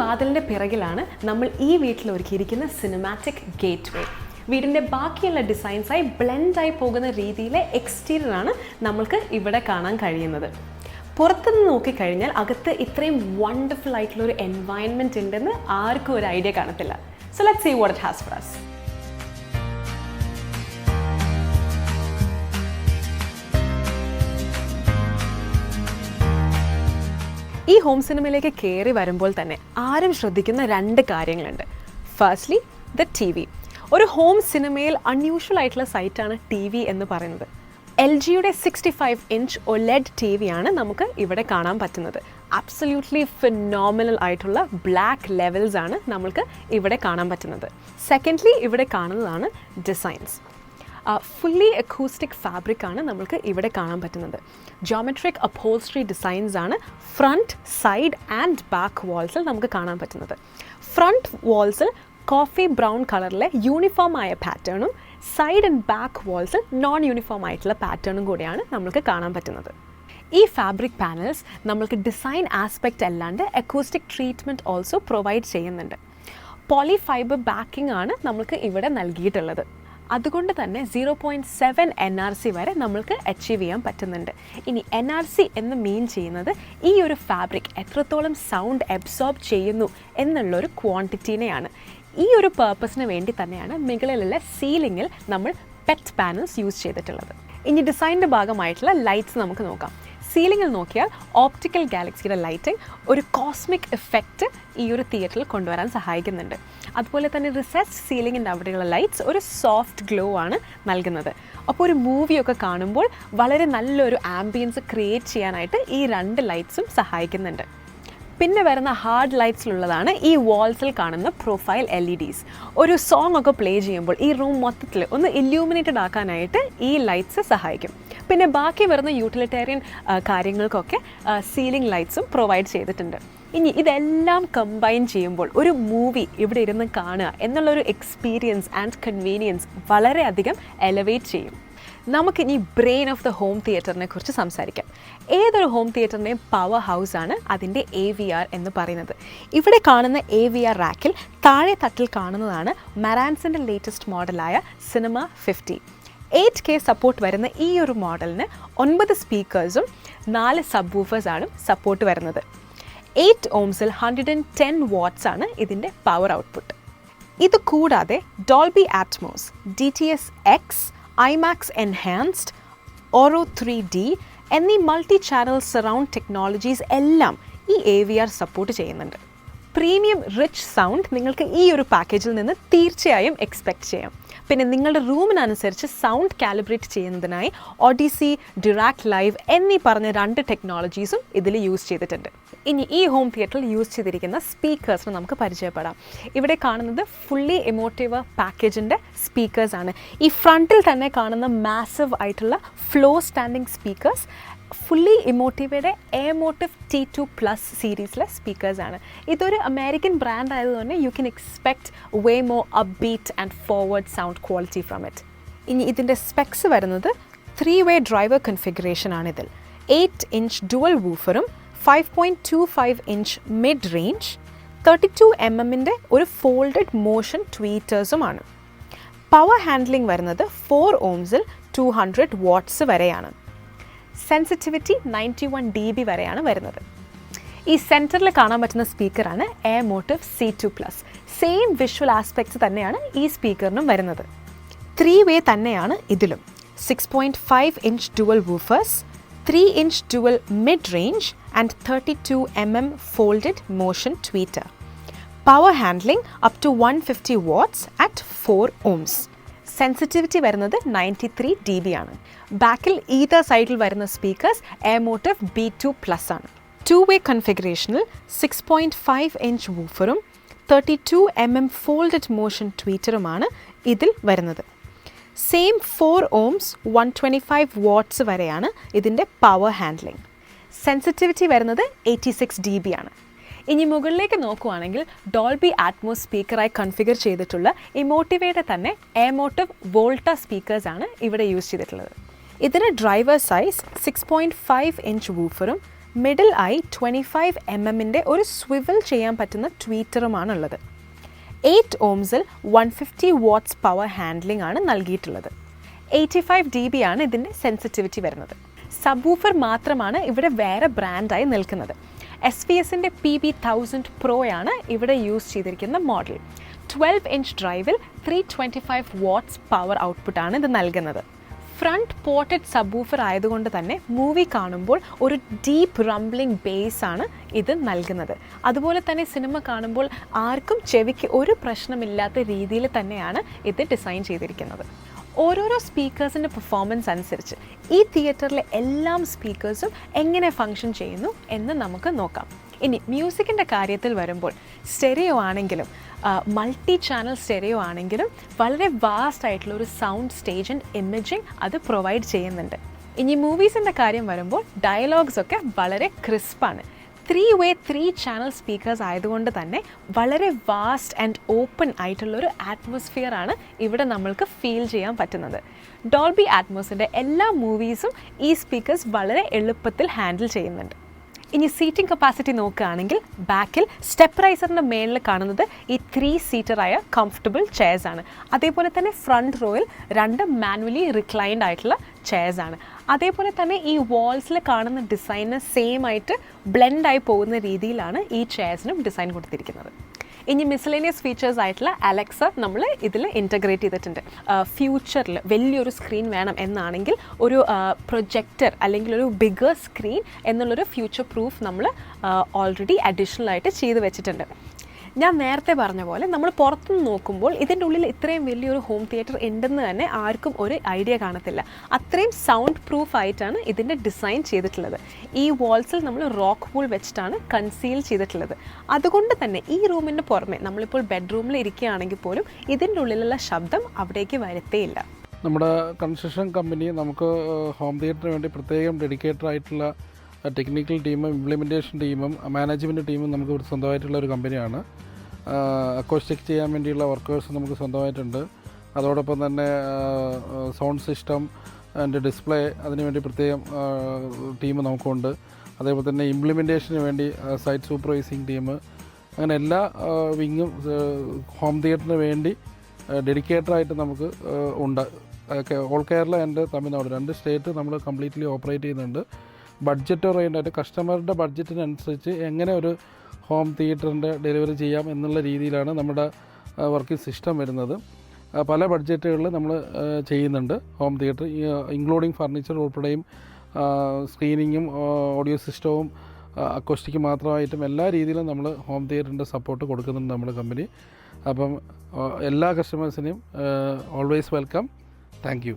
വാതിലിൻ്റെ പിറകിലാണ് നമ്മൾ ഈ വീട്ടിൽ ഒരുക്കിയിരിക്കുന്ന സിനിമാറ്റിക് ഗേറ്റ്വേ. വീടിൻ്റെ ബാക്കിയുള്ള ഡിസൈൻസായി ബ്ലെൻഡായി പോകുന്ന രീതിയിലെ എക്സ്റ്റീരിയറാണ് നമ്മൾക്ക് ഇവിടെ കാണാൻ കഴിയുന്നത്. പുറത്തുനിന്ന് നോക്കിക്കഴിഞ്ഞാൽ അകത്ത് ഇത്രയും വണ്ടർഫുൾ ആയിട്ടുള്ള ഒരു എൻവയൺമെൻറ്റ് ഉണ്ടെന്ന് ആർക്കും ഒരു ഐഡിയ കാണത്തില്ല. So let's see what it has for us. ഈ ഹോം സിനിമയിലേക്ക് കയറി വരുമ്പോൾ തന്നെ ആരും ശ്രദ്ധിക്കുന്ന രണ്ട് കാര്യങ്ങളുണ്ട്. Firstly the TV. ഒരു ഹോം സിനിമയിൽ അൺയൂഷ്വൽ ആയിട്ടുള്ള സൈറ്റാണ് TV എന്ന് പറയുന്നത്. LGയുടെ 65 ഇഞ്ച് OLED TV ആണ് നമുക്ക് ഇവിടെ കാണാൻ പറ്റുന്നത്. അബ്സല്യൂട്ട്ലി ഫിനോമിനൽ ആയിട്ടുള്ള ബ്ലാക്ക് ലെവൽസ് ആണ് നമുക്ക് ഇവിടെ കാണാൻ പറ്റുന്നത്. സെക്കൻഡ്ലി ഇവിടെ കാണുന്നതാണ് ഡിസൈൻസ്. ഫുള്ളി അക്കൂസ്റ്റിക് ഫാബ്രിക് ആണ് നമുക്ക് ഇവിടെ കാണാൻ പറ്റുന്നത്. ജോമെട്രിക് അപ്പോൾസ്ട്രി ഡിസൈൻസ് ആണ് ഫ്രണ്ട്, സൈഡ് ആൻഡ് ബാക്ക് വാൾസിൽ നമുക്ക് കാണാൻ പറ്റുന്നത്. ഫ്രണ്ട് വാൾസിൽ കോഫി ബ്രൗൺ കളറിലെ യൂണിഫോം ആയ പാറ്റേണും സൈഡ് ആൻഡ് ബാക്ക് വാൾസിൽ നോൺ യൂണിഫോം ആയിട്ടുള്ള പാറ്റേണും കൂടിയാണ് നമുക്ക് കാണാൻ പറ്റുന്നത്. ഈ ഫാബ്രിക് പാനൽസ് നമ്മൾക്ക് ഡിസൈൻ ആസ്പെക്റ്റ് അല്ലാണ്ട് അക്കൂസ്റ്റിക് ട്രീറ്റ്മെൻറ്റ് ഓൾസോ പ്രൊവൈഡ് ചെയ്യുന്നുണ്ട്. പോളി ഫൈബർ ബാക്കിംഗ് ആണ് നമുക്ക് ഇവിടെ നൽകിയിട്ടുള്ളത്. അതുകൊണ്ട് തന്നെ 0.7 NRC വരെ നമ്മൾക്ക് അച്ചീവ് ചെയ്യാൻ പറ്റുന്നുണ്ട്. ഇനി NRC എന്ന് മീൻ ചെയ്യുന്നത് ഈ ഒരു ഫാബ്രിക് എത്രത്തോളം സൗണ്ട് അബ്സോർബ് ചെയ്യുന്നു എന്നുള്ളൊരു ക്വാണ്ടിറ്റീനെയാണ്. ഈ ഒരു പേർപ്പസിന് വേണ്ടി തന്നെയാണ് മുകളിലുള്ള സീലിങ്ങിൽ നമ്മൾ പെറ്റ് പാനൽസ് യൂസ് ചെയ്തിട്ടുള്ളത്. ഇനി ഡിസൈനിൻ്റെ ഭാഗമായിട്ടുള്ള ലൈറ്റ്സ് നമുക്ക് നോക്കാം. സീലിങ്ങിൽ നോക്കിയാൽ ഓപ്റ്റിക്കൽ ഗാലക്സിയുടെ ലൈറ്റിംഗ് ഒരു കോസ്മിക് എഫക്റ്റ് ഈ ഒരു തിയേറ്ററിൽ കൊണ്ടുവരാൻ സഹായിക്കുന്നുണ്ട്. അതുപോലെ തന്നെ റിസെസ്ഡ് സീലിങ്ങിൻ്റെ അവിടെയുള്ള ലൈറ്റ്സ് ഒരു സോഫ്റ്റ് ഗ്ലോ ആണ് നൽകുന്നത്. അപ്പോൾ ഒരു മൂവിയൊക്കെ കാണുമ്പോൾ വളരെ നല്ലൊരു ആംബിയൻസ് ക്രിയേറ്റ് ചെയ്യാനായിട്ട് ഈ രണ്ട് ലൈറ്റ്സും സഹായിക്കുന്നുണ്ട്. പിന്നെ വരുന്ന ഹാർഡ് ലൈറ്റ്സിലുള്ളതാണ് ഈ വാൾസിൽ കാണുന്ന പ്രൊഫൈൽ LEDs. ഒരു സോങ് ഒക്കെ പ്ലേ ചെയ്യുമ്പോൾ ഈ റൂം മൊത്തത്തിൽ ഒന്ന് ഇല്യൂമിനേറ്റഡ് ആക്കാനായിട്ട് ഈ ലൈറ്റ്സ് സഹായിക്കും. പിന്നെ ബാക്കി വരുന്ന യൂട്ടിലിറ്റേറിയൻ കാര്യങ്ങൾക്കൊക്കെ സീലിംഗ് ലൈറ്റ്സും പ്രൊവൈഡ് ചെയ്തിട്ടുണ്ട്. ഇനി ഇതെല്ലാം കമ്പൈൻ ചെയ്യുമ്പോൾ ഒരു മൂവി ഇവിടെ ഇരുന്ന് കാണുക എന്നുള്ളൊരു എക്സ്പീരിയൻസ് ആൻഡ് കൺവീനിയൻസ് വളരെയധികം എലവേറ്റ് ചെയ്യും. നമുക്കിനി ബ്രെയിൻ ഓഫ് ദ ഹോം തിയേറ്ററിനെ കുറിച്ച് സംസാരിക്കാം. ഏതൊരു ഹോം തിയേറ്ററിൻ്റെയും പവർ ഹൗസാണ് അതിൻ്റെ AVR എന്ന് പറയുന്നത്. ഇവിടെ കാണുന്ന AVR റാക്കിൽ താഴെ തട്ടിൽ കാണുന്നതാണ് മറാൻസിൻ്റെ ലേറ്റസ്റ്റ് മോഡലായ സിനിമ 50. 8K സപ്പോർട്ട് വരുന്ന ഈ ഒരു മോഡലിന് 9 സ്പീക്കേഴ്സും 4 സബ് വൂഫേഴ്സാണ് സപ്പോർട്ട് വരുന്നത്. 8 ohmസിൽ 110 വാട്ട്സ് ആണ് ഇതിൻ്റെ പവർ ഔട്ട്പുട്ട്. ഇത് കൂടാതെ Dolby Atmos, DTS-X, IMAX Enhanced, Oro 3D എന്നീ മൾട്ടി ചാനൽ സറൗണ്ട് ടെക്നോളജീസ് എല്ലാം ഈ AVR സപ്പോർട്ട് ചെയ്യുന്നുണ്ട്. പ്രീമിയം റിച്ച് സൗണ്ട് നിങ്ങൾക്ക് ഈ ഒരു പാക്കേജിൽ നിന്ന് തീർച്ചയായും എക്സ്പെക്റ്റ് ചെയ്യാം. പിന്നെ നിങ്ങളുടെ റൂമിനനുസരിച്ച് സൗണ്ട് കാലിബ്രേറ്റ് ചെയ്യുന്നതിനായി ഒഡിസി, ഡിറാക്ട് ലൈവ് എന്നീ പറഞ്ഞ 2 ടെക്നോളജീസും ഇതിൽ യൂസ് ചെയ്തിട്ടുണ്ട്. ഇനി ഈ ഹോം തിയേറ്ററിൽ യൂസ് ചെയ്തിരിക്കുന്ന സ്പീക്കേഴ്സിന് നമുക്ക് പരിചയപ്പെടാം. ഇവിടെ കാണുന്നത് ഫുള്ളി എമോട്ടീവ് പാക്കേജിൻ്റെ സ്പീക്കേഴ്സാണ്. ഈ ഫ്രണ്ടിൽ തന്നെ കാണുന്ന മാസീവ് ആയിട്ടുള്ള ഫ്ലോ സ്റ്റാൻഡിങ് സ്പീക്കേഴ്സ് ഫുള്ളി ഇമോട്ടീവയുടെ എമോട്ടീവ് T2+ സീരീസിലെ സ്പീക്കേഴ്സാണ്. ഇതൊരു അമേരിക്കൻ ബ്രാൻഡ് ആയതുകൊണ്ട് you can expect way more upbeat and forward sound quality from it. ഇനി ഇതിൻ്റെ സ്പെക്സ് വരുന്നത് 3-way ഡ്രൈവർ കൺഫിഗറേഷൻ ആണിതിൽ. 8 ഇഞ്ച് ഡുവൽ വൂഫറും 5.25 ഇഞ്ച് മിഡ് റേഞ്ച് 32 mm ഒരു ഫോൾഡഡ് മോഷൻ ട്വീറ്റേഴ്സുമാണ്. പവർ ഹാൻഡ്ലിംഗ് വരുന്നത് 4 ohmസിൽ 200 വാട്ട്സ് വരെയാണ്. സെൻസിറ്റിവിറ്റി 91 dB വരെയാണ് വരുന്നത്. ഈ സെൻറ്ററിൽ കാണാൻ പറ്റുന്ന സ്പീക്കറാണ് എയർമോട്ടീവ് C2+. സെയിം വിഷ്വൽ ആസ്പെക്ട്സ് തന്നെയാണ് ഈ സ്പീക്കറിനും വരുന്നത്. 3-way തന്നെയാണ് ഇതിലും. 6.5 inch dual woofers, 3 inch dual mid range and 32 mm folded motion tweeter. Power handling up to 150 watts at 4 ohms. Sensitivity വരുന്നത് 93 dB ആണ്. ബാക്കിൽ ഈതർ സൈഡിൽ വരുന്ന സ്പീക്കേഴ്സ് എയർമോട്ടീവ് B2+ ആണ്. 2-way കൺഫിഗറേഷനിൽ 6.5 ഇഞ്ച് വൂഫറും 32 mm ഫോൾഡഡ് മോഷൻ ട്വീറ്ററുമാണ് ഇതിൽ വരുന്നത്. സെയിം 4 ohms 125 വാട്ട്സ് വരെയാണ് ഇതിൻ്റെ പവർ ഹാൻഡ്ലിംഗ്. സെൻസിറ്റിവിറ്റി വരുന്നത് 86 dB ആണ്. ഇനി മുകളിലേക്ക് നോക്കുവാണെങ്കിൽ ഡോൾബി ആറ്റ്മോസ് സ്പീക്കറായി കൺഫിഗർ ചെയ്തിട്ടുള്ള ഇമോട്ടീവയുടെ തന്നെ എയർമോട്ടീവ് വോൾട്ട സ്പീക്കേഴ്സാണ് ഇവിടെ യൂസ് ചെയ്തിട്ടുള്ളത്. ഇതിന് ഡ്രൈവർ സൈസ് 6.5 ഇഞ്ച് വൂഫറും മിഡിൽ ആയി 25mm ഒരു സ്വിവൽ ചെയ്യാൻ പറ്റുന്ന ട്വീറ്ററുമാണുള്ളത്. 8 ohmsൽ 150 watts പവർ ഹാൻഡ്ലിംഗ് ആണ് നൽകിയിട്ടുള്ളത്. 85 dB ആണ് ഇതിൻ്റെ സെൻസിറ്റിവിറ്റി വരുന്നത്. സബ്വൂഫർ മാത്രമാണ് ഇവിടെ വേറെ ബ്രാൻഡായി നിൽക്കുന്നത്. SVSൻ്റെ PB1000 Pro ആണ് ഇവിടെ യൂസ് ചെയ്തിരിക്കുന്ന മോഡൽ. 12-inch ഡ്രൈവിൽ 325 watts പവർ ഔട്ട്പുട്ടാണ് ഇത് നൽകുന്നത്. ഫ്രണ്ട് പോർട്ടഡ് സബ്വൂഫർ ആയതുകൊണ്ട് തന്നെ മൂവി കാണുമ്പോൾ ഒരു ഡീപ്പ് റംബ്ലിംഗ് ബേസ് ആണ് ഇത് നൽകുന്നത്. അതുപോലെ തന്നെ സിനിമ കാണുമ്പോൾ ആർക്കും ചെവിക്ക് ഒരു പ്രശ്നമില്ലാത്ത രീതിയിൽ തന്നെയാണ് ഇത് ഡിസൈൻ ചെയ്തിരിക്കുന്നത്. ഓരോരോ സ്പീക്കേഴ്സിൻ്റെ പെർഫോമൻസ് അനുസരിച്ച് ഈ തിയേറ്ററിലെ എല്ലാ സ്പീക്കേഴ്സും എങ്ങനെ ഫങ്ഷൻ ചെയ്യുന്നു എന്ന് നമുക്ക് നോക്കാം. ഇനി മ്യൂസിക്കിൻ്റെ കാര്യത്തിൽ വരുമ്പോൾ സ്റ്റെറിയോ ആണെങ്കിലും മൾട്ടി ചാനൽ സ്റ്റെറിയോ ആണെങ്കിലും വളരെ വാസ്റ്റ് ആയിട്ടുള്ള ഒരു സൗണ്ട് സ്റ്റേജ് ആൻഡ് ഇമേജിങ് അത് പ്രൊവൈഡ് ചെയ്യുന്നുണ്ട്. ഇനി മൂവീസിൻ്റെ കാര്യം വരുമ്പോൾ ഡയലോഗ്സ് ഒക്കെ വളരെ ക്രിസ്പാണ്. 3-way 3 ചാനൽ സ്പീക്കേഴ്സ് ആയതുകൊണ്ട് തന്നെ വളരെ വാസ്റ്റ് ആൻഡ് ഓപ്പൺ ആയിട്ടുള്ളൊരു അറ്റ്മോസ്ഫിയർ ആണ് ഇവിടെ നമ്മൾക്ക് ഫീൽ ചെയ്യാൻ പറ്റുന്നത്. ഡോൾബി അറ്റ്മോസിൻ്റെ എല്ലാ മൂവീസും ഈ സ്പീക്കേഴ്സ് വളരെ എളുപ്പത്തിൽ ഹാൻഡിൽ ചെയ്യുന്നുണ്ട്. ഇനി സീറ്റിംഗ് കപ്പാസിറ്റി നോക്കുകയാണെങ്കിൽ ബാക്കിൽ സ്റ്റെപ്പ് റൈസറിൻ്റെ മേളിൽ കാണുന്നത് ഈ 3-seater-ആയ കംഫർട്ടബിൾ ചെയർസ് ആണ്. അതേപോലെ തന്നെ ഫ്രണ്ട് റോയിൽ 2 മാനുവലി റിക്ലൈൻഡ് ആയിട്ടുള്ള ചെയർസ് ആണ്. അതേപോലെ തന്നെ ഈ വാൾസിൽ കാണുന്ന ഡിസൈന് സെയിം ആയിട്ട് ബ്ലെൻഡായി പോകുന്ന രീതിയിലാണ് ഈ ചെയർസിനും ഡിസൈൻ കൊടുത്തിരിക്കുന്നത്. ഇനി മിസ്ലേനിയസ് ഫീച്ചേഴ്സ് ആയിട്ടുള്ള അലക്സ നമ്മൾ ഇതിൽ ഇൻറ്റഗ്രേറ്റ് ചെയ്തിട്ടുണ്ട്. ഫ്യൂച്ചറിൽ വലിയൊരു സ്ക്രീൻ വേണം എന്നാണെങ്കിൽ ഒരു പ്രൊജക്ടർ അല്ലെങ്കിൽ ഒരു ബിഗർ സ്ക്രീൻ എന്നുള്ളൊരു ഫ്യൂച്ചർ പ്രൂഫ് നമ്മൾ ഓൾറെഡി അഡീഷണൽ ആയിട്ട് ചെയ്ത് വെച്ചിട്ടുണ്ട്. ഞാൻ നേരത്തെ പറഞ്ഞ പോലെ നമ്മൾ പുറത്തുനിന്ന് നോക്കുമ്പോൾ ഇതിൻ്റെ ഉള്ളിൽ ഇത്രയും വലിയൊരു ഹോം തിയേറ്റർ ഉണ്ടെന്ന് തന്നെ ആർക്കും ഒരു ഐഡിയ കാണത്തില്ല. അത്രയും സൗണ്ട് പ്രൂഫ് ആയിട്ടാണ് ഇതിൻ്റെ ഡിസൈൻ ചെയ്തിട്ടുള്ളത്. ഈ വാൾസിൽ നമ്മൾ റോക്ക് വൂൾ വെച്ചിട്ടാണ് കൺസീൽ ചെയ്തിട്ടുള്ളത്. അതുകൊണ്ട് തന്നെ ഈ റൂമിൻ്റെ പുറമെ നമ്മളിപ്പോൾ ബെഡ്റൂമിൽ ഇരിക്കുകയാണെങ്കിൽ പോലും ഇതിൻ്റെ ഉള്ളിലുള്ള ശബ്ദം അവിടേക്ക് വരത്തേയില്ല. നമ്മുടെ കൺസ്ട്രക്ഷൻ കമ്പനി നമുക്ക് ഹോം തിയേറ്ററിന് വേണ്ടി പ്രത്യേകം ഡെഡിക്കേറ്റഡ് ആയിട്ടുള്ള ടെക്നിക്കൽ ടീമും ഇംപ്ലിമെൻറ്റേഷൻ ടീമും മാനേജ്മെൻറ്റ് ടീമും നമുക്ക് സ്വന്തമായിട്ടുള്ള ഒരു കമ്പനിയാണ്. അക്കോസ്റ്റിക് ചെയ്യാൻ വേണ്ടിയുള്ള വർക്കേഴ്സ് നമുക്ക് സ്വന്തമായിട്ടുണ്ട്. അതോടൊപ്പം തന്നെ സൗണ്ട് സിസ്റ്റം ആൻഡ് ഡിസ്പ്ലേ അതിനുവേണ്ടി പ്രത്യേകം ടീം നമുക്കുണ്ട്. അതേപോലെ തന്നെ ഇംപ്ലിമെൻറ്റേഷന് വേണ്ടി സൈറ്റ് സൂപ്പർവൈസിങ് ടീം, അങ്ങനെ എല്ലാ വിങ്ങും ഹോം തിയേറ്ററിന് വേണ്ടി ഡെഡിക്കേറ്റഡായിട്ട് നമുക്ക് ഉണ്ട്. All Kerala and Tamil Nadu 2 state നമ്മൾ കംപ്ലീറ്റ്ലി ഓപ്പറേറ്റ് ചെയ്യുന്നുണ്ട്. ബഡ്ജറ്റ് ഓറിയൻറ്റായിട്ട് കസ്റ്റമറുടെ ബഡ്ജറ്റിനനുസരിച്ച് എങ്ങനെ ഒരു ഹോം തിയേറ്ററിൻ്റെ ഡെലിവറി ചെയ്യാം എന്നുള്ള രീതിയിലാണ് നമ്മുടെ വർക്കിംഗ് സിസ്റ്റം വരുന്നത്. പല ബഡ്ജറ്റുകളിൽ നമ്മൾ ചെയ്യുന്നുണ്ട് ഹോം തിയേറ്റർ, ഇൻക്ലൂഡിങ് ഫർണിച്ചർ ഉൾപ്പെടെയും സ്ക്രീനിങ്ങും ഓഡിയോ സിസ്റ്റവും അക്കോസ്റ്റിക് മാത്രമായിട്ടും എല്ലാ രീതിയിലും നമ്മൾ ഹോം തിയേറ്ററിൻ്റെ സപ്പോർട്ട് കൊടുക്കുന്നുണ്ട് നമ്മുടെ കമ്പനി. അപ്പം എല്ലാ കസ്റ്റമേഴ്സിനെയും ഓൾവേസ് വെൽക്കം. Thank you.